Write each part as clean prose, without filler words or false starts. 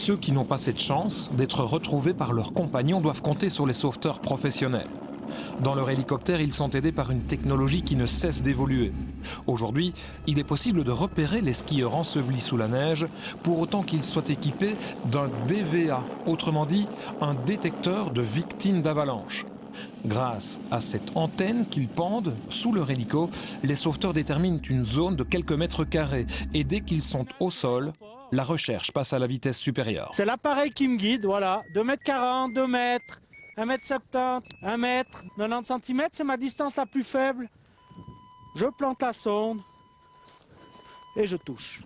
ceux qui n'ont pas cette chance d'être retrouvés par leurs compagnons doivent compter sur les sauveteurs professionnels. Dans leur hélicoptère, ils sont aidés par une technologie qui ne cesse d'évoluer. Aujourd'hui, il est possible de repérer les skieurs ensevelis sous la neige, pour autant qu'ils soient équipés d'un DVA, autrement dit, un détecteur de victimes d'avalanche. Grâce à cette antenne qu'ils pendent sous leur hélico, les sauveteurs déterminent une zone de quelques mètres carrés et dès qu'ils sont au sol, la recherche passe à la vitesse supérieure. C'est l'appareil qui me guide, voilà, 2,40 m, 2 mètres. 1,70 m, 1 mètre, 90 cm, c'est ma distance la plus faible. Je plante la sonde et je touche.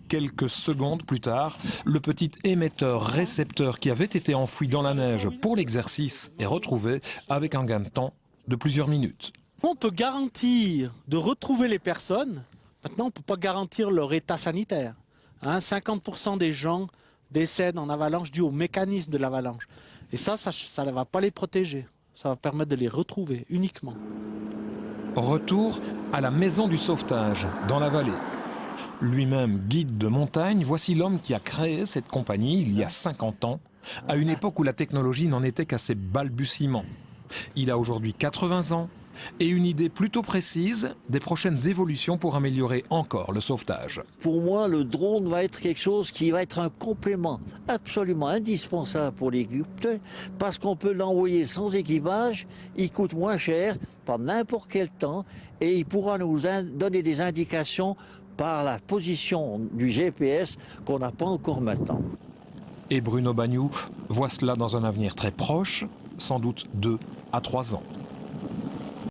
Quelques secondes plus tard, le petit émetteur-récepteur qui avait été enfoui dans la neige pour l'exercice est retrouvé avec un gain de temps de plusieurs minutes. On peut garantir de retrouver les personnes. Maintenant, on ne peut pas garantir leur état sanitaire. 50% des gens décèdent en avalanche dû au mécanisme de l'avalanche. Et ça ne va pas les protéger. Ça va permettre de les retrouver uniquement. Retour à la maison du sauvetage, dans la vallée. Lui-même guide de montagne, voici l'homme qui a créé cette compagnie il y a 50 ans, à une époque où la technologie n'en était qu'à ses balbutiements. Il a aujourd'hui 80 ans et une idée plutôt précise des prochaines évolutions pour améliorer encore le sauvetage. Pour moi, le drone va être quelque chose qui va être un complément absolument indispensable pour l'hélicoptère parce qu'on peut l'envoyer sans équipage, il coûte moins cher par n'importe quel temps et il pourra nous donner des indications par la position du GPS qu'on n'a pas encore maintenant. Et Bruno Bagnoux voit cela dans un avenir très proche, sans doute 2 à 3 ans.